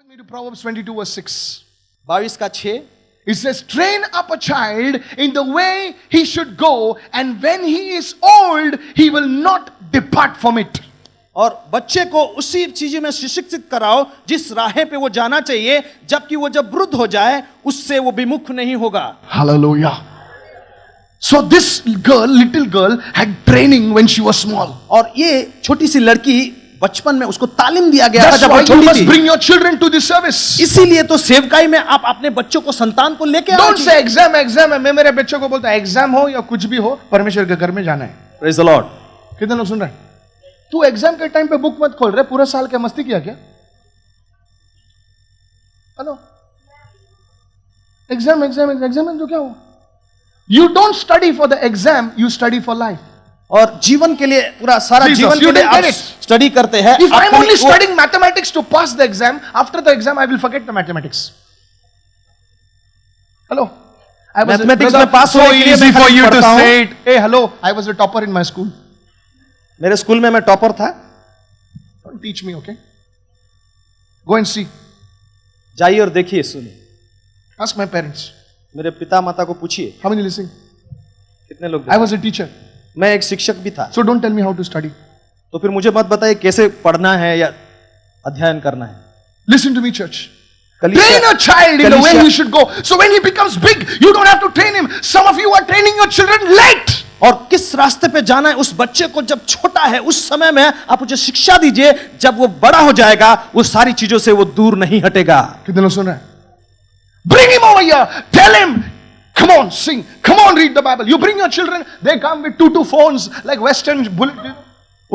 with me to Proverbs 22 verse 6. 22 का 6. It says, train up a child in the way he should go, and when he is old, he will not depart from it. और बच्चे को उसी चीज में शिक्षित कराओ जिस राह पे वो जाना चाहिए, जबकि वो जब वृद्ध हो जाए उससे वो विमुख नहीं होगा. Hallelujah. So this girl, little girl, had training when she was small. और ये छोटी सी लड़की बचपन में उसको तालीम दिया गया था That's जब why वो you छोटी must थी. bring your children to this service. इसीलिए तो सेवकाई में आप अपने बच्चों को, संतान को लेके Don't आओ. say exam, exam है. मैं मेरे बच्चों को बोलता है एग्जाम हो या कुछ भी हो, परमेश्वर के घर में जाना है. Praise the Lord. कितने लोग सुन रहे हैं? तू एग्जाम के टाइम पे बुक मत खोल रहे, पूरा साल क्या मस्ती किया क्या? हेलो, एग्जाम एग्जाम एग्जाम तो क्या हुआ? You don't study for the exam, you study for life. और जीवन के लिए, पूरा सारा Jesus, जीवन you के लिए didn't आप get it. स्टडी करते हैं. If I'm only studying mathematics to pass the exam, after the exam I will forget the mathematics. Hello, I was Mathematics brother, में pass so होने के लिए easy मैं for खाली you to पढ़ता हूं. say it. Hey, hello, I was a topper in my school. मेरे school में मैं टॉपर था. Don't teach me, okay? Go and see. जाइए और देखिए, सुनिए. Ask my parents. मेरे पिता माता को पूछिए How many listening? कितने लोग. I was a teacher. मैं एक शिक्षक भी था. So don't tell me how to study. तो फिर मुझे मत बताइए कैसे पढ़ना है या अध्ययन करना है. Listen to me, church. कलीसिया- Train a child in the way कलीसिया- he should go. So when he becomes big, you don't have to train him. Some of you are training your children late. और किस रास्ते पे जाना है उस बच्चे को, जब छोटा है उस समय में आप उसे शिक्षा दीजिए. जब वो बड़ा हो जाएगा वो सारी चीजों से वो दूर नहीं हटेगा. कितने लोग सुन रहे हैं? Bring him over here. Tell him. Come on, sing. Come on, read the Bible. You bring your children. They come with two phones like Western bullet.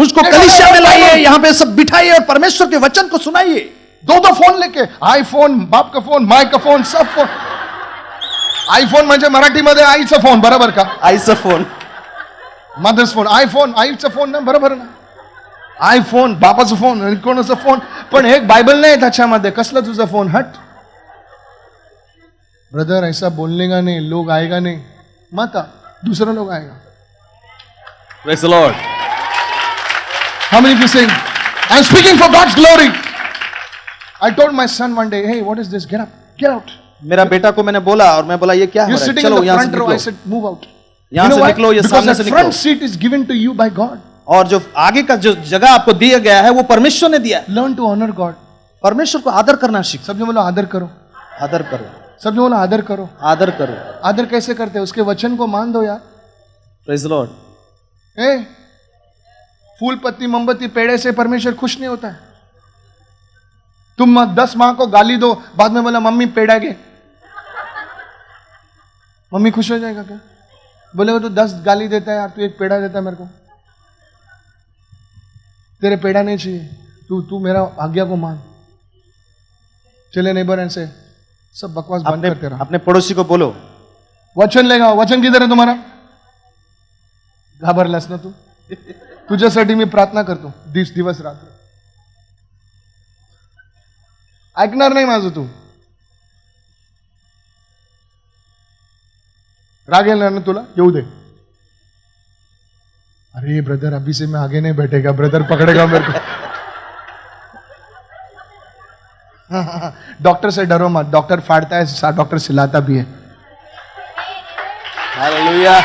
उसको कलीसिया में लाइए, यहाँ पे सब बिठाइए और परमेश्वर के वचन को सुनाइए. दो फोन लेके, आईफोन, बाप का फोन, माय का फोन, सब फोन. आईफोन म्हणजे मराठीमध्ये आईचा फोन, बरोबर का? आईचा फोन, मदर्स फोन, आयफोन, आईचा फोन ना, बरोबर ना? आयफोन, बापाचा फोन, कोणाचा फोन, पण एक बायबल नाही त्याच्यामध्ये. कसला तुझा फोन? हट ब्रदर, ऐसा बोलने का नहीं, लोग आएगा नहीं, मत आ, दूसरा लोग आएगा. Praise the Lord. How many of you saying, I'm speaking for God's glory? I told my son one day, hey, what is this? Get up, get out. मेरा बेटा को मैंने बोला और मैं बोला ये क्या हो You're रहा है, sitting in चलो the यहाँ से front row. I निकलो. said, move out. यहाँ You know से why? निकलो, ये Because सामने the से front निकलो. seat is given to you by God. और जो आगे का जो जगह आपको दिया गया है वो परमेश्वर ने दिया है. Learn to honor God. परमेश्वर को आदर करना सीख. सबने बोला आदर करो. आदर करो, सबने बोला आदर करो. आदर करो. आदर कैसे करते हैं? उसके वचन को मान दो यार. Praise the Lord. ए, फूल पत्ती मोमबत्ती पेड़े से परमेश्वर खुश नहीं होता है. तुम 10 माँ को गाली दो, बाद में बोला मम्मी पेड़ा गे, मम्मी खुश हो जाएगा क्या? बोले तो 10 गाली देता है यार, तू एक पेड़ा देता है मेरे को. तेरे पेड़ा नहीं चाहिए, तू मेरा आज्ञा को मान. चले नेबर ऐसे सब बकवास बंद करते रहो. अपने पड़ोसी को बोलो वचन लेगा. वचन किधर आहे तुम्हाला? घाबरलास ना तू? तुझ्यासाठी मी प्रार्थना करतो दिवस रात्र. ऐकणार नाही माझं तू. राग येणार ना तुला? येऊ दे. अरे ब्रदर, अभी से मैं आगे नहीं बैठेगा, ब्रदर पकड़ेगा मेरे को. डॉक्टर से डरो मत, डॉक्टर फाड़ता है, डॉक्टर सिलाता भी है. Hallelujah,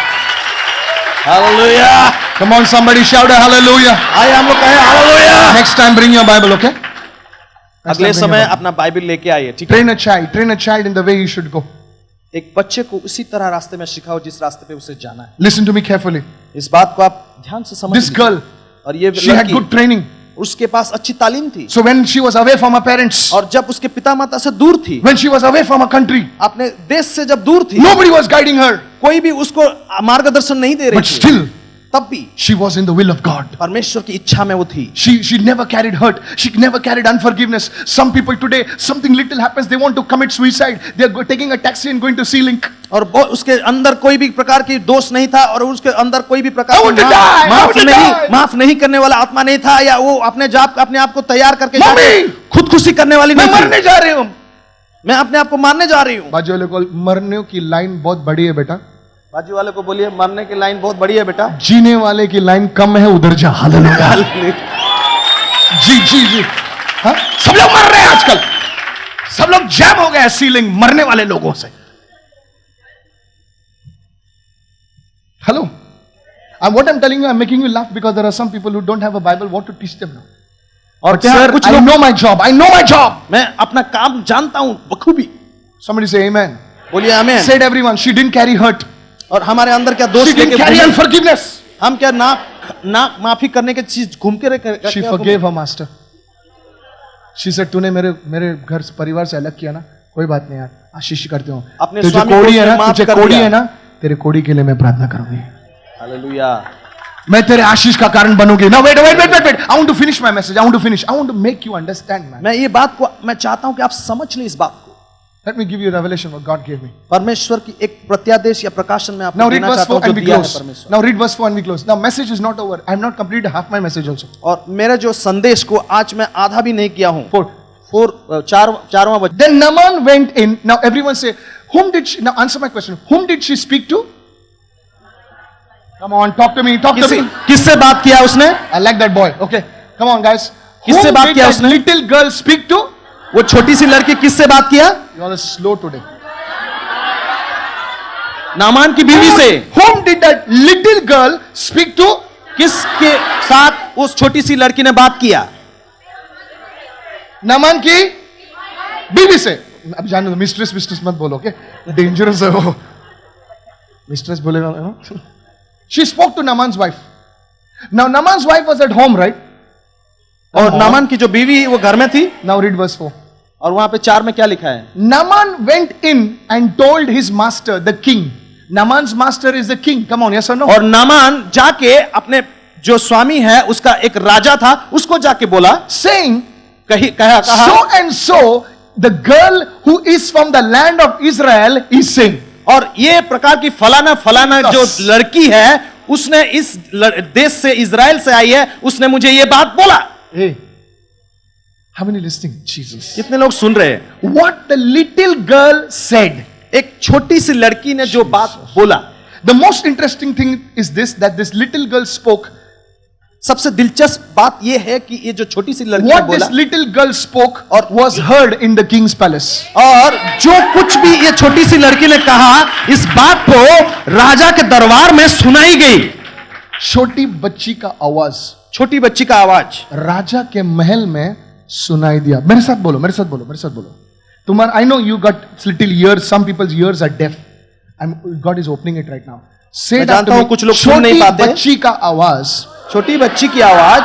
hallelujah. Come on, somebody shout a hallelujah. आइए हम लोग कहें hallelujah. Next time bring your Bible, okay? अगले समय अपना बाइबल लेके आइए, ठीक है? Train a child in the way he should go. एक बच्चे को उसी तरह रास्ते में सिखाओ जिस रास्ते पे उसे जाना है. Listen to me carefully. इस बात को आप ध्यान से समझिए. This girl, और ये she had लड़की, good training. उसके पास अच्छी तालीम थी. So when she was away from her parents, और जब उसके पिता माता से दूर थी, when she was away from her country, अपने देश से जब दूर थी, nobody was guiding her. कोई भी उसको मार्गदर्शन नहीं दे रही But थी. still, तब भी she was in the will of God. परमेश्वर की इच्छा में वो थी. She never carried hurt. She never carried unforgiveness. Some people today, something little happens, they want to commit suicide. They are taking a taxi and going to Sea-Link. और उसके अंदर कोई भी प्रकार की दोष नहीं था और उसके अंदर कोई भी प्रकार I want to die. I want to die. माफ नहीं करने वाला आत्मा नहीं था, या वो अपने आप को तैयार करके मम्मी! खुदकुशी करने वाली मैं नहीं थी. मरने जा रही हूँ. मैं अपने आप को मारने जा रही हूँ. बाजू वाले को, मरने की लाइन बहुत बड़ी है बेटा. बाजू वाले को बोलिए मरने की लाइन बहुत बड़ी है बेटा. जीने वाले की लाइन कम है, उधर जा. हालेलुया. जी. हाँ, सब लोग मर रहे हैं आजकल. सब लोग जैम हो गए सीलिंग मरने वाले लोगों से। Hello, what I'm telling you, I'm making you laugh because there are some people who don't have a Bible. What to teach them now? और क्या Sir, कुछ I लोग, know my job. I know my job. मैं अपना काम जानता हूं बखूबी। Somebody say amen. बोलिए आमीन। Said everyone. She didn't carry hurt. और हमारे अंदर क्या दोष She didn't लेके carry घूमे? unforgiveness. हम क्या ना माफी करने की चीज घूम के रखे? She forgave her master. She said, तूने मेरे घर से परिवार से अलग किया ना, कोई बात नहीं यार, आशीष करते हो। अपने तुझे स्वामी को कोड़ी है उसने ना, माफ तुझे कर कोड़ी दिया। है ना, तेरे कोड़ी के लिए मैं प्रार्थना करूंगी, हालेलुया। मैं तेरे आशीष का कारण बनूंगी। Now wait. I want to finish my message. I want to make you understand, man. मैं ये बात को मैं चाहता हूं कि आप समझ लें इस बात को। Let me give you a revelation what God gave me. परमेश्वर की एक प्रत्यादेश या प्रकाशन में Now आपको read देना verse चाहता 4 हूं जो and we दिया है close. परमेश्वर। Now read verse 4 and we close. Now message is not over. I have not completed half my message also. और मेरे जो संदेश को आज मैं आधा भी नहीं किया हूं। 4. चारवां वचन। Then Naaman went in. Now everyone say, whom did she, now answer my question. Whom did she speak to? Come on, talk to me. किससे बात किया उसने? I like that boy. Okay. Come on, guys. किससे Whom बात did किया that उसने? little girl speak to? वो छोटी सी लड़की किससे बात किया? You all are slow today. Naaman की बीवी से। Whom did that little girl speak to? किसके साथ उस छोटी सी लड़की ने बात किया? नामान की बीवी से। अब जानो, मिस्ट्रेस मत बोलो, ओके? डेंजरस है वो। मिस्ट्रेस बोलेगा ना। She spoke to Naaman's wife. Now Naaman's wife was at home, right? और नामान की जो बीवी वो घर में थी। Now read verse 4. और वहां पे 4 में क्या लिखा है? Naaman went in and told his master, the king. Naaman's master is the king. Come on, yes or no? और नामान जाके अपने जो स्वामी है उसका एक राजा था उसको जाके बोला, Saying, कहा so and so, the girl who is from the land of Israel is saying. और ये प्रकार की फलाना जो Yes. लड़की है उसने इस देश से इजराइल से आई है, उसने मुझे ये बात बोला। Hey, how many listening? Jesus. कितने लोग सुन रहे हैं? What the little girl said. एक छोटी सी लड़की ने जो बात बोला। The most interesting thing is this, that this little girl spoke. सबसे दिलचस्प बात यह है कि ये जो छोटी सी लड़की ने What बोला this little girl spoke or was heard in the king's palace. और जो कुछ भी ये छोटी सी लड़की ने कहा इस बात को राजा के दरबार में सुनाई गई। छोटी बच्ची का आवाज छोटी बच्ची का आवाज राजा के महल में सुनाई दिया। मेरे साथ बोलो। तुम्हारा, I know you got little ears, some people's ears are deaf. God is opening it right now. Say मैं that जानता to हूं me. कुछ लोग सुन नहीं छोटी पाते। बच्ची का आवाज छोटी बच्ची की आवाज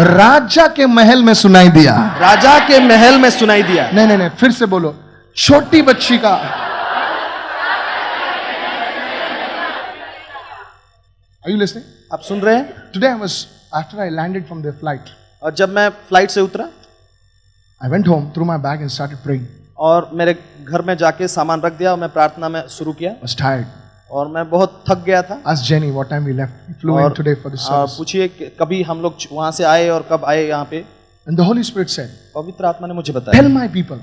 राजा के महल में सुनाई दिया। राजा के महल में सुनाई दिया। नहीं, फिर से बोलो। छोटी बच्ची का। Are you listening? आप सुन रहे हैं? Today after I landed from the flight, और जब मैं फ्लाइट से उतरा I went home, threw my bag and started praying. और मेरे घर में जाके सामान रख दिया और मैं प्रार्थना में शुरू किया। I was tired. और मैं बहुत थक गया था। Ask Jenny what time we left. We flew in today for the service. पूछिए कि कभी हम लोग वहां से आए और कब आए यहाँ पे। And the Holy Spirit said, पवित्र आत्मा ने मुझे बताया, tell my people,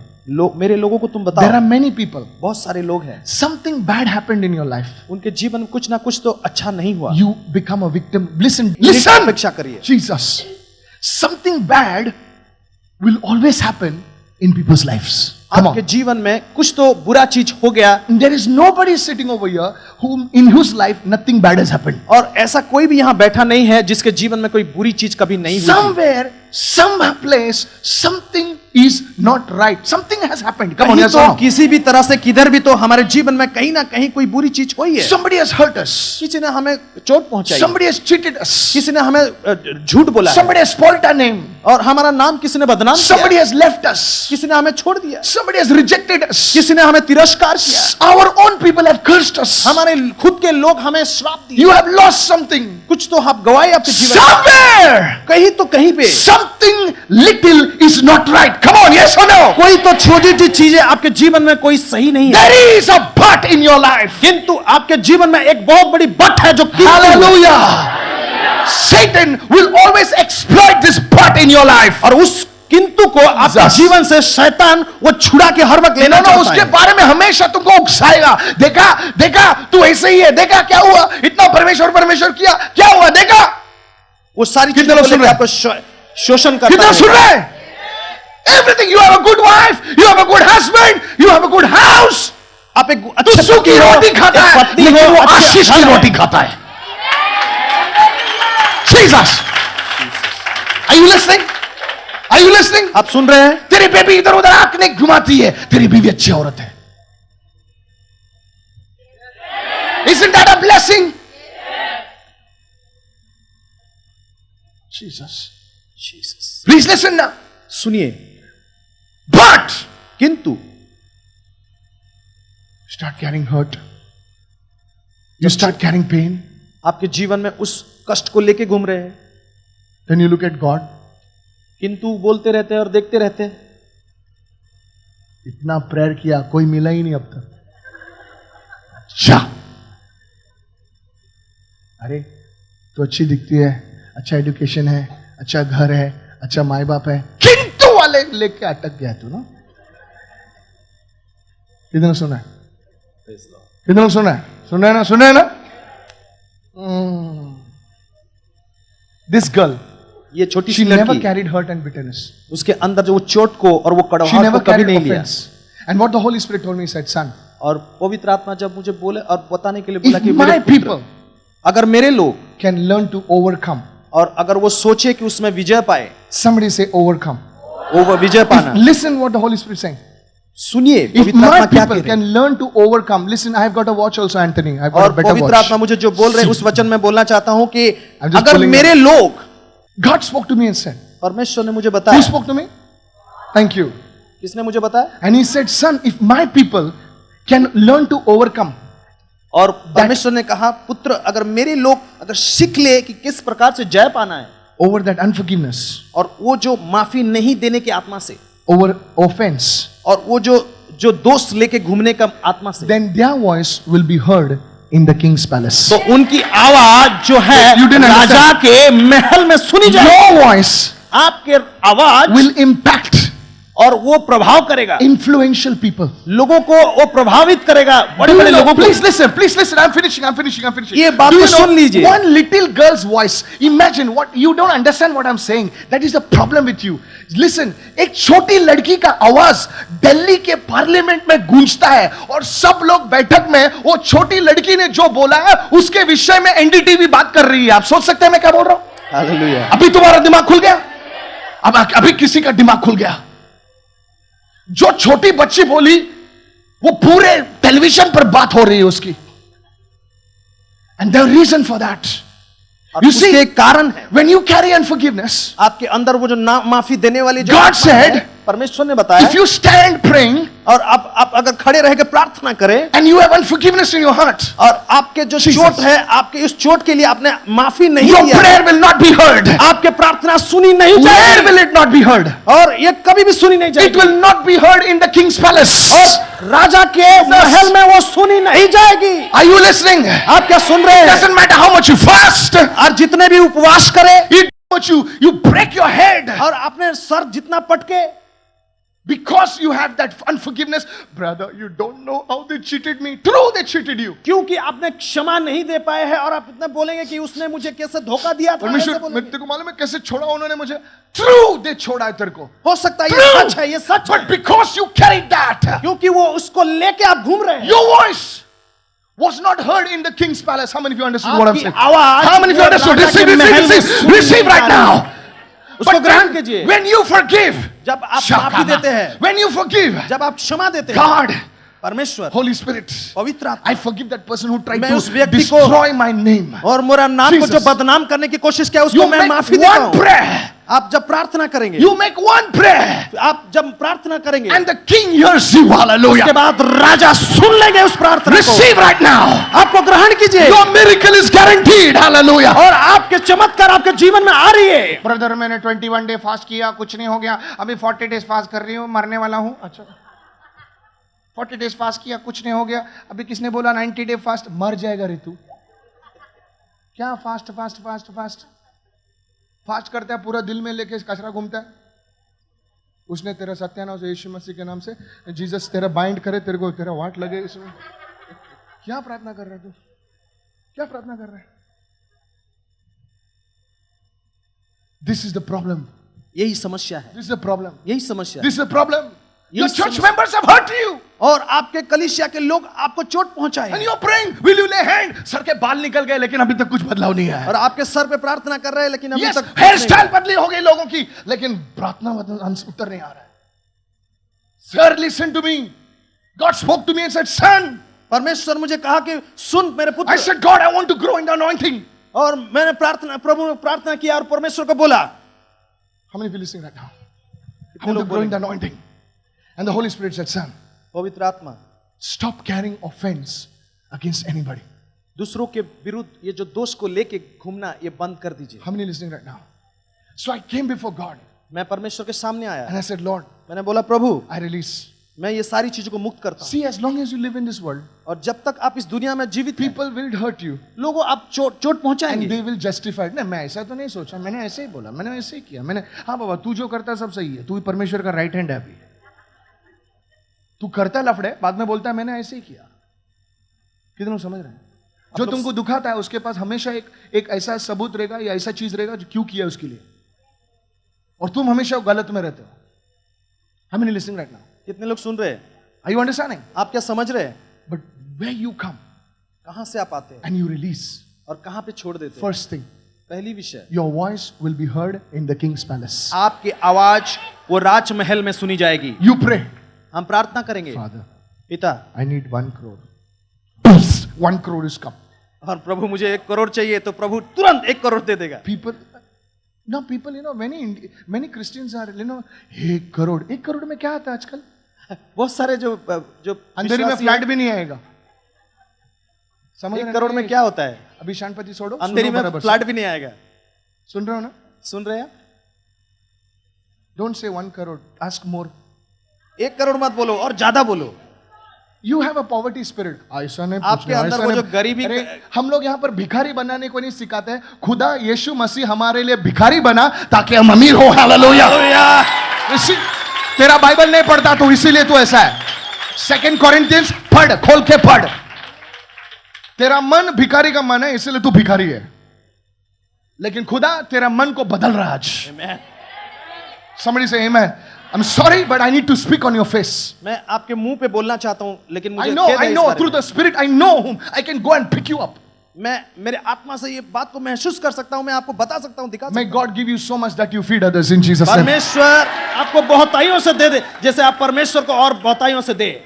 मेरे लोगों को तुम there बताओ, are many people, बहुत सारे लोग हैं, something bad happened in your life. उनके जीवन में कुछ ना कुछ तो अच्छा नहीं हुआ। You become a victim. Listen. अपेक्षा करिए। Jesus. Something bad will always happen in people's lives. Come आपके on. जीवन में कुछ तो बुरा चीज हो गया। There is nobody sitting over here in whose life nothing bad has happened. और ऐसा कोई भी यहाँ बैठा नहीं है जिसके जीवन में कोई बुरी चीज कभी नहीं हुई। Somewhere, some place, something is not right. Something has happened. Come on, कहीं yes तो or no? किसी भी तरह से किधर भी तो हमारे जीवन में कहीं ना कहीं कोई बुरी चीज हुई है। Somebody has hurt us. किसी ने हमें चोट पहुंचाई, Somebody has cheated us. किसी ने हमें झूठ बोला है, Somebody has spoiled our name. और हमारा नाम किसी ने बदनाम Somebody किया, has left us. किसी ने हमें छोड़ दिया, Somebody has rejected us. किसी ने हमें तिरस्कार किया, Our own people have cursed us. हमारे खुद के लोग हमें श्राप दिए। You have lost something. कुछ तो आप गवाए आपके जीवन में। Somewhere, कहीं तो कहीं पे something little is not right. Come on, yes or no? कोई तो छोटी छोटी चीजें आपके जीवन में कोई सही नहीं है, There is a but in your life. किंतु आपके जीवन में एक बहुत बड़ी बट है जो किंतु है। Hallelujah. Satan will always exploit this but in your life. और उस किंतु को आपके Jesus. जीवन से शैतान वो छुड़ा के हर वक्त लेना चाहता उसके है। बारे में हमेशा तुमको उकसाएगा। देखा तू ऐसे ही है, देखा क्या हुआ, इतना परमेश्वर किया, क्या हुआ, देखा। वो सारी कितने चीजों लोग को सुन लेकर रहे हैं? आपको शोषण करता कितना है। सुन रहे हैं? Everything. You have a good wife, you have a good husband, you have a good house. आप एक तू अच्छे सूखी पति हो, रोटी खाता एक है, पत्नी लेकिन हो, वो अच्छे आशीष की घर है। रोटी खाता है. Jesus. Are you listening? Are you listening? आप सुन रहे हैं? तेरी बेबी इधर उधर आंख नहीं घुमाती है, तेरी बीवी अच्छी औरत है. Isn't that a blessing? Jesus. Please listen now. सुनिए, But किंतु start carrying hurt. You start carrying pain. आपके जीवन में उस कष्ट को लेके घूम रहे हैं, Then you look at God. किंतु बोलते रहते हैं और देखते रहते हैं. इतना प्रेयर किया, कोई मिला ही नहीं अब तक. अच्छा, अरे तो अच्छी दिखती है, अच्छा एजुकेशन है, अच्छा घर है, अच्छा माई बाप है, किंतु वाले लेके अटक गया तू ना. कितने सुना है? कितने सुना है? सुना है ना? सुना है ना? This girl, ये छोटी she सी never लड़की, carried hurt and bitterness. उसके अंदर जो वो चोट को और वो She कड़वाहट never को कभी carried नहीं लिया. offense. And what the Holy Spirit told me, he said, son, और पवित्र आत्मा जब मुझे बोले और बताने के लिए बोला if कि my मेरे पुत्र, people अगर मेरे लोग can learn to overcome, और अगर वो सोचे कि उसमें विजय पाए, somebody say overcome. वो विजय पाना. Listen what the Holy Spirit is saying. सुनिए If पवित्र my आत्मा क्या people कह रहे हैं. can learn to overcome, listen, I have got a watch also, Anthony. I've got और a better पवित्र watch. आत्मा मुझे जो बोल रहे हैं उस वचन में बोलना चाहता हूं कि I'm just अगर pulling मेरे लोग, God spoke to me and said, परमेश्वर ने मुझे who बताया, spoke to me? Thank you. किसने मुझे बताया? And he said, son, if my people can learn to overcome, और परमेश्वर ने कहा, पुत्र अगर मेरे लोग अगर सीख ले कि किस प्रकार से जय पाना है, over that unforgiveness, और वो जो माफी नहीं देने की आत्मा से, over offense, और वो जो दोष लेके घूमने का आत्मा से, then their voice will be heard in the king's palace. तो उनकी आवाज जो है You didn't राजा understand. के महल में सुनी जाए. Your voice आपके आवाज will impact और वो प्रभाव करेगा, influential people. लोगों को वो प्रभावित करेगा, बड़े Do बड़े you know, लोगों को. please listen, I'm finishing. ये बात Do को you know, सुन लीजिए. one little girl's voice, imagine what, you don't understand what I'm saying. That is the problem with you. Listen, एक छोटी लड़की का आवाज दिल्ली के पार्लियामेंट में गूंजता है और सब लोग बैठक में वो छोटी लड़की ने जो बोला है उसके विषय में एनडीटीवी बात कर रही है. आप सोच सकते हैं मैं क्या बोल रहा हूं? हालेलुया. अभी तुम्हारा दिमाग खुल गया? अभी किसी का दिमाग खुल गया. जो छोटी बच्ची बोली वो पूरे टेलीविजन पर बात हो रही है उसकी. And the reason for that, और you उसके see, एक कारण है, when you carry unforgiveness, आपके अंदर वो जो ना माफी देने वाली जो God आत्मा है, said, परमेश्वर ने बताया, if you stand praying और आप अगर खड़े रह के प्रार्थना करें and you have unforgiveness in your heart, और आपके जो Jesus. चोट है, आपके उस चोट के लिए आपने माफी नहीं your दिया, prayer will not be heard. आपके प्रार्थना सुनी नहीं Where जाएगी, will it not be heard? और ये कभी भी सुनी नहीं It जाएगी, will not be heard in the king's palace. और राजा के महल में वो सुनी नहीं जाएगी. Are you listening? आप क्या सुन रहे हैं? Doesn't matter how much you fast, और जितने भी उपवास करें it much you break your head और अपने सर जितना पटके, because you have that unforgiveness. Brother, you don't know how they cheated me. True, they cheated you. क्योंकि आपने क्षमा नहीं दे पाए हैं और आप इतना बोलेंगे कि उसने मुझे कैसे धोखा दिया था, ऐसे परमेश्वर, बोलेंगे. मैं तेरे को मालूम है कैसे छोड़ा उन्होंने मुझे? True, they छोड़ा है तेरे को. हो सकता है ये True. सच है, ये सच है, But because you carried that, क्योंकि वो उसको लेके आप घूम रहे हैं. your voice was not heard in the king's palace. How many of you understood what I'm आपकी saying? आवाज How many of you वो understood? राजा Receive, के महल में receive, सुनी receive नहीं right जा now. रही. उसको But ग्रहण कीजिए. when you forgive, जब आप माफी देते हैं, when you forgive, जब आप क्षमा देते हैं, God, परमेश्वर, Holy Spirit, पवित्र आत्मा, I forgive that person who tried मैं to उस व्यक्ति को destroy my name. और मेरा नाम को जो Jesus. बदनाम करने की कोशिश किया उसको You मैं make माफी देता one हूं. prayer. आप जब प्रार्थना करेंगे, You make one prayer, आप जब प्रार्थना करेंगे, and the king hears you. Hallelujah. उसके बाद राजा सुन लेंगे उस प्रार्थना को. Receive right now. आपको ग्रहण कीजिए, Your miracle is guaranteed. Hallelujah. और आपके चमत्कार आपके जीवन में आ रही है. ब्रदर, मैंने 21 डे फास्ट किया, कुछ नहीं हो गया. अभी 40 डेज फास्ट कर रही हूँ, मरने वाला हूँ. अच्छा, 40 डेज फास्ट किया, कुछ नहीं हो गया. अभी किसने बोला 90 डे फास्ट? मर जाएगा रे तू. क्या fast fast fast fast fast करता है, पूरा दिल में लेके कचरा घूमता है. उसने तेरा सत्यानाश यीशु मसीह के नाम से, जीसस तेरा बाइंड करे, तेरे को तेरा वाट लगे इसमें. क्या प्रार्थना कर रहा है तू? क्या प्रार्थना कर रहा है? This is the problem. यही समस्या है, This is a problem. यही समस्या है। This is a problem. Your Yes, church sir. members have hurt you. और आपके कलीसिया के लोग आपको चोट पहुंचाए And हैं। you're praying, will you lay hand? Sir के बाल निकल गए लेकिन अभी तक कुछ बदलाव नहीं आया। और आपके सर पे प्रार्थना कर रहे हैं लेकिन अभी Yes, तक हेयर स्टाइल बदली हो गई लोगों की, लेकिन प्रार्थना उत्तर नहीं आ रहा है। Sir, listen to me. God spoke to me and said, son. परमेश्वर मुझे कहा कि सुन मेरे I पुत्र, said, God, I want to grow in the anointing. और मैंने प्रभु में प्रार्थना किया और परमेश्वर को बोला। How many of you listening right now? I want to grow in the anointing. And the Holy Spirit said, son, पवित्र आत्मा, stop carrying offense against anybody. दूसरों के विरुद्ध ये जो दोष को लेके घूमना ये बंद कर दीजिए। How many listening right now? So I came before God मैं परमेश्वर के सामने आया, and I said, Lord, मैंने बोला प्रभु I release. मैं ये सारी चीजों को मुक्त करता हूँ, See, as long as you live in this world, और जब तक आप इस दुनिया में जीवित हैं, people will hurt you लोगों आप चोट and पहुंचाएंगे। they will justify it. नहीं, मैं ऐसा तो नहीं सोचा, मैंने ऐसे ही बोला, मैंने ऐसे ही किया, मैंने हाँ बाबा तू जो करता है सब सही है, तू ही परमेश्वर का राइट हैंड है अभी, तू करता है लफड़े, बाद में बोलता है मैंने ऐसे ही किया। कितने लोग समझ रहे हैं? जो तुमको दुखाता है उसके पास हमेशा एक ऐसा सबूत रहेगा या ऐसा चीज रहेगा जो क्यों किया उसके लिए, और तुम हमेशा गलत में रहते हो। How many listening right now? कितने लोग सुन रहे हैं? Are you understanding? आप क्या समझ रहे हैं? But where you come कहां से आप आते हैं and you release, और कहां पे छोड़ देते हैं? first thing, पहली विषय, your voice will be heard in the king's palace. आपकी आवाज वो राजमहल में सुनी जाएगी। You pray, हम प्रार्थना करेंगे, Father, पिता, I need 1 crore. Peace, 1 crore is come. और प्रभु मुझे 1 करोड़ चाहिए, तो प्रभु तुरंत 1 करोड़ दे देगा। People, now people, many Christians are, 1 crore. 1 crore में क्या आता है आजकल? बहुत सारे जो अंधेरी में विश्वासी फ्लैट हैं, भी नहीं आएगा। समझ रहे 1 हैं करोड़ ना? में क्या होता है? अभी शांतपति छोड़ो, अंधेरी सुनो में बराबर से। फ्लैट भी नहीं आएगा। सुन रहे हो ना? सुन रहे हैं? Don't say 1 crore, ask more. 1 crore मत बोलो, और ज्यादा बोलो। You have a poverty spirit. ऐसा नहीं आपके पूछना, अंदर ऐसा वो नहीं- जो गरीबी अरे, हम लोग यहाँ पर भिखारी बनाने को नहीं सिखाते हैं। खुदा यीशु मसीह हमारे लिए भिखारी बना ताकि हम अमीर हो। हालेलुया। तेरा बाइबल नहीं पढ़ता तो इसीलिए तो ऐसा है। 2 Corinthians पढ़, खोल के पढ़। तेरा मन भिखारी का मन है इसलिए तू भिखारी है, लेकिन खुदा तेरा मन को बदल रहा है आज। Amen. Somebody say amen. I'm sorry, but I need to speak on your face. मैं आपके मुंह पे बोलना चाहता हूं, लेकिन मुझे I know, खेद है इस बारे through में। the Spirit, I know whom I can go and pick you up. मैं मेरे आत्मा से ये बात को महसूस कर सकता हूं, मैं आपको बता सकता हूं, दिखा May सकता God give you so much that you feed others in Jesus' हूं। name. परमेश्वर आपको बहुताइयों से दे दे, जैसे आप परमेश्वर को और बहुताइयों से दे।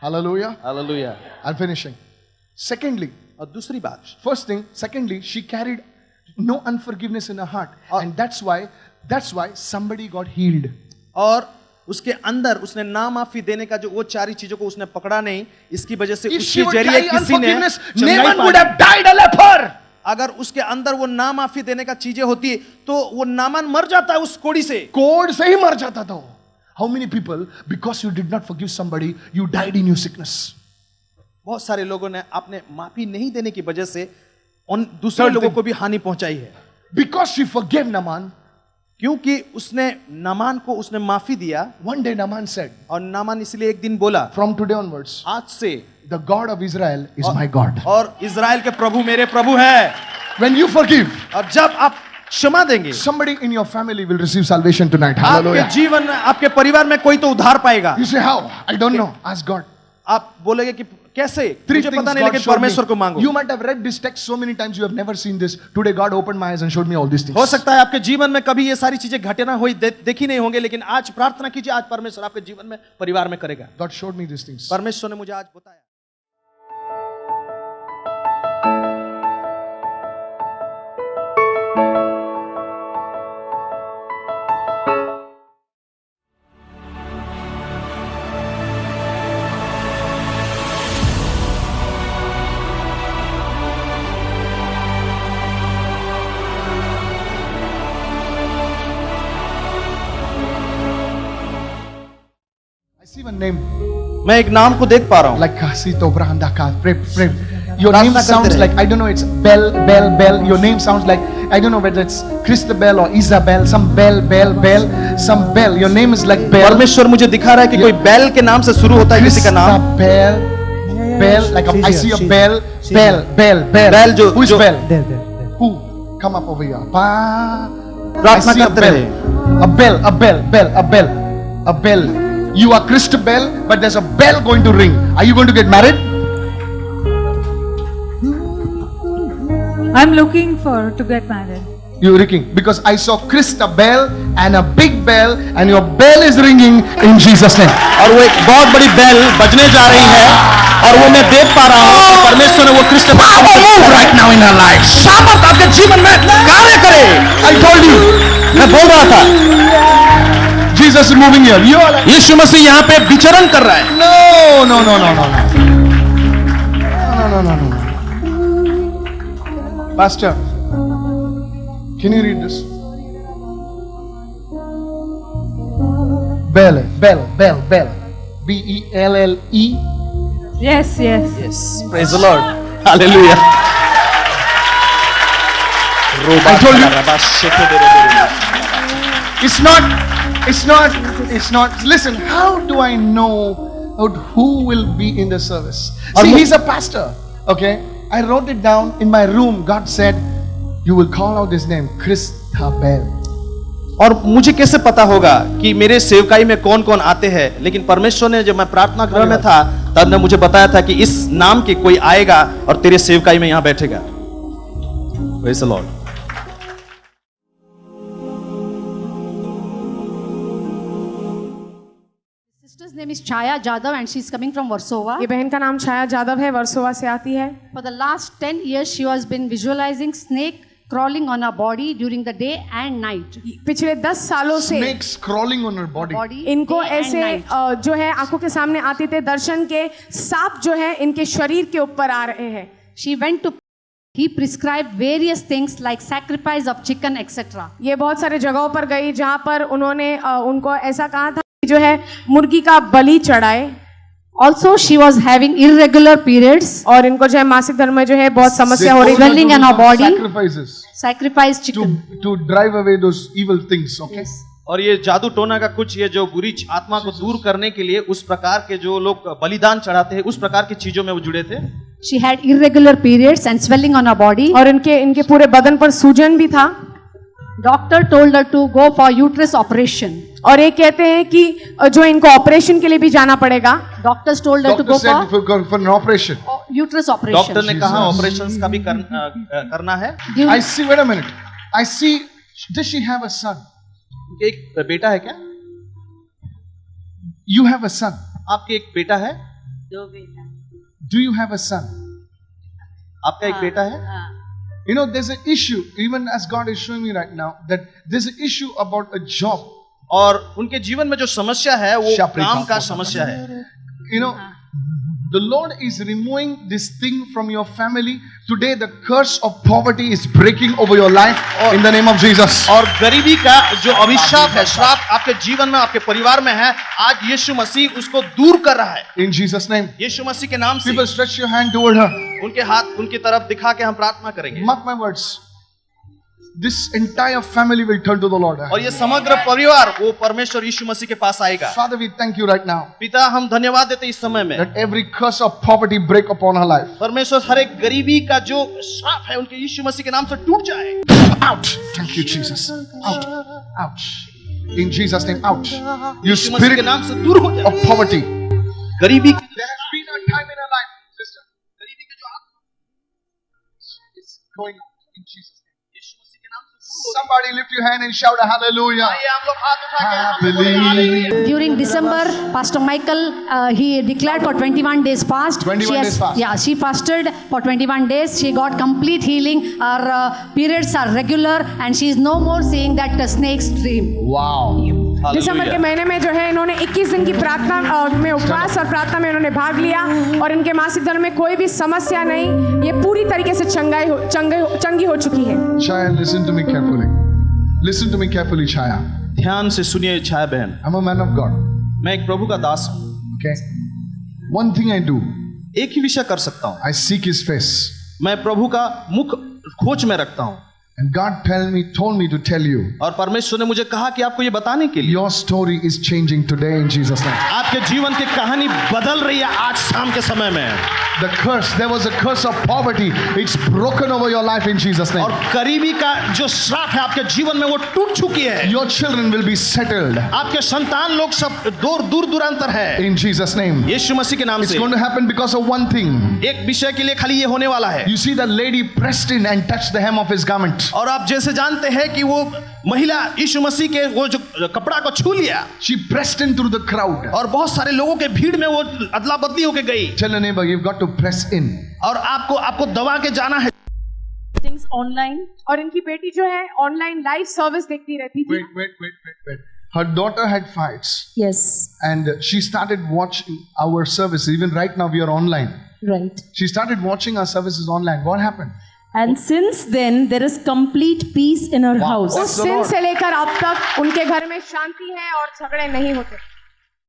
Hallelujah. Hallelujah. I'm finishing. Secondly, और दूसरी बात, first thing, secondly, she carried no unforgiveness in her heart, and that's why somebody got healed. और उसके अंदर उसने ना माफी देने का जो वो चारी चीजों को उसने पकड़ा नहीं, इसकी वजह से If she उसके would जरिए carry किसी ने unforgiveness, चंगाई Naaman पा would Lee. have died a leper. अगर उसके अंदर वो ना माफी देने का चीजें होती तो वो नामान मर जाता है उस कोड़ी से। कोड़ से ही मर जाता था वो। How many people, because you did not forgive somebody, you died in your sickness? बहुत सारे लोगों ने अपने माफी नहीं देने की वजह से उन दूसरे Third लोगों thing. को भी हानि पहुंचाई है, Because she forgave Naaman, क्योंकि उसने नामान को उसने माफी दिया। one day Naaman said, और नामान इसलिए एक दिन बोला, from today onwards, आज से the God of Israel is my God. और इजराइल के प्रभु मेरे प्रभु है। When you forgive, और जब आप क्षमा देंगे, somebody in your family will receive salvation tonight. आपके Hallelujah. जीवन में, आपके परिवार में कोई तो उद्धार पाएगा। You say how? I don't know. Ask God. आप बोलेंगे कि कैसे, 3 मुझे things पता नहीं, God लेकिन showed परमेश्वर को me. मांगो। You might have read this text so many times you have never seen this. Today God opened my eyes and showed me all these things. हो सकता है आपके जीवन में कभी ये सारी चीजें घटना हुई देखी नहीं होंगे, लेकिन आज प्रार्थना कीजिए, आज परमेश्वर आपके जीवन में परिवार में करेगा। God showed me these things. परमेश्वर ने मुझे आज बताया। I see one name मैं एक नाम को देख पा रहा हूँ, like Kasito Brandaka. Pray. Your प्रार्थना name करते sounds रहे। like, I don't know, it's Bell. Your name sounds like, I don't know whether it's Christabel or Isabel, some Bell, some Bell. Your name is like Bell. परमेश्वर मुझे दिखा रहा है कि कोई बैल के नाम से शुरू होता है किसी का नाम। Bell, like I see a bell. Bell Who is जो- Bell? Who? Come up over here. Pa, प्रार्थना see a करते bell. रहे। A bell, a bell, bell, a bell, a bell. You are Christabel, but there's a bell going to ring. Are you going to get married? I'm looking for to get married. You're ringing because I saw Christabel and a big bell, and your bell is ringing in Jesus' name. और वो एक बहुत बड़ी bell बजने जा रही है और वो मैं देख पा रहा हूँ कि परमेश्वर ने वो Krishna Move right now in her life. सामर्थ आपके जीवन में कार्य करे। I told you. मैं बोल रहा था Jesus is moving here. You are like, यीशु मसीह यहाँ पे विचरण कर रहा है। no, no, no, no, no, no, no, no, no, no. Pastor, can you read this? Bell, bell, bell, bell. B-E-L-L-E. Yes, yes. Yes, praise the Lord. Hallelujah. I told you. It's not. Listen, how do I know who will be in the service? See, he's a pastor. Okay? I wrote it down in my room. God said, you will call out his name, Christabel. और मुझे कैसे पता होगा कि मेरे सेवकाई में कौन कौन आते हैं? लेकिन परमेश्वर ने जब मैं प्रार्थना गृह में था तब ने मुझे बताया था कि इस नाम के कोई आएगा और तेरे सेवकाई में यहां बैठेगा। Praise the Lord. Sister's name is Chaya Jadhav and she's coming from Warsaw. ये बहन का नाम छाया जादव है, वर्सोवा से आती है। For the last 10 years, she has been visualizing snake crawling on her body during the day and night. पिछले 10 सालों से Snakes crawling on her body. Body, इनको day and ऐसे night. जो है आंखों के सामने आते थे दर्शन के सांप जो है इनके शरीर के ऊपर आ रहे हैं। She went to. He prescribed various things like sacrifice of chicken, etc. ये बहुत सारे जगहों पर गई जहां पर उन्होंने उनको ऐसा कहा था कि जो है मुर्गी का बलि चढ़ाए। Also, she was having irregular periods. और इनको जो है मासिक धर्म में जो है बहुत समस्या हो रही They told her Dwelling to in do her some body. Sacrifices Sacrifice chicken. to drive away those evil things. Okay. और ये जादू टोना का कुछ ये जो बुरी आत्मा को दूर करने के लिए उस प्रकार के जो लोग बलिदान चढ़ाते हैं उस प्रकार की चीजों में वो जुड़े थे। She had irregular periods and swelling on her body. और इनके पूरे बदन पर सूजन भी था। Doctor told her to go for uterus operation. और ये कहते हैं कि जो इनको ऑपरेशन के लिए भी जाना पड़ेगा। Doctors told her to Doctor go said for for an operation. uterus operation. Doctor ने कहा ऑपरेशंस का भी करना है। During- I see. Wait a minute. I see. Does she have a son? एक बेटा है क्या? You have a son. आपके एक बेटा है? Do you have a son? आपका एक बेटा है? You know, there's an issue, even as God is showing me right now, that there's an issue about a job. और उनके जीवन में जो समस्या है वो शापरी काम का पाप समस्या है। You know, the Lord is removing this thing from your family. Today, the curse of poverty is breaking over your life in the name of Jesus. और गरीबी का जो अभिशाप है, श्राप आपके जीवन में, आपके परिवार में है, आज यीशु मसीह उसको दूर कर रहा है। In Jesus' name. यीशु मसीह के नाम से People, stretch your hand toward her. उनके हाथ उनकी तरफ दिखा के हम प्रार्थना करेंगे। Mark my words. This entire family will turn to the Lord. और ये समग्र परिवार वो परमेश्वर यीशु मसीह के पास आएगा। Father, we thank you right now पिता, हम धन्यवाद देते इस समय में that every curse of poverty break upon her life. परमेश्वर हर एक गरीबी का जो श्राप है उनके यीशु मसीह के नाम से टूट जाए। Out. Thank you, Jesus. Out. Out. In Jesus' name, out. You यीशु मसीह के spirit नाम से दूर हो जाए। of poverty. गरीबी There has been a time in her life, sister. गरीबी के जो आत्मा It's going out in Jesus' name. यीशु मसीह के नाम से दूर हो Somebody lift your hand and shout a hallelujah. जाए। आइए हम लोग हाथ उठा के Hallelujah. During December, Pastor Michael, he declared for 21 days fast. 21 days fast. Yeah, she fasted for 21 days. She got complete healing. Her periods are regular and she is no more seeing that snake stream. Wow. दिसंबर के महीने में जो है इन्होंने 21 दिन की प्रार्थना में उपवास और प्रार्थना में इन्होंने भाग लिया और इनके मासिक धर्म में कोई भी समस्या नहीं, ये पूरी तरीके से चंगी हो चुकी है। Chaya, listen to me carefully. Listen to me carefully, Chaya. ध्यान से सुनिए छाया बहन, I'm a man of God. मैं एक प्रभु का दास हूँ। Okay. One thing I do, एक ही विषय कर सकता हूँ, I seek His face. मैं प्रभु का मुख खोज में रखता हूँ। And God told me to tell you, और परमेश्वर ने मुझे कहा कि आपको ये बताने के लिए your story is changing today in Jesus' name. आपके जीवन की कहानी बदल रही है आज शाम के समय में। The curse, there was a curse of poverty. It's broken over your life in Jesus' name. और गरीबी का जो श्राप है आपके जीवन में वो टूट चुकी है। Your children will be settled आपके संतान लोग सब दूर अंतर है in Jesus' name. यीशु मसीह के नाम It's से। going to happen because of one thing. एक विषय के लिए खाली ये होने वाला है। You see that lady pressed in and touched the hem of his garment. और आप जैसे जानते हैं कि वो महिला यीशु मसीह के वो जो कपड़ा को छू लिया She pressed in through the crowd. और बहुत सारे लोगों के भीड़ में वो अदला बदली होके गई। Tell your neighbor, you've got to press in. और आपको दबा के जाना है। थिंग्स ऑनलाइन और इनकी बेटी जो है ऑनलाइन लाइव सर्विस देखती रहती थी। Wait. Her daughter had fights. Yes, And she started watching our service. Even right now, we are online. right. She started watching our services online. What happened? And since then, there is complete peace in her house. That's उस the दिन Lord. से लेकर अब तक उनके घर में शांति है और झगड़े नहीं होते।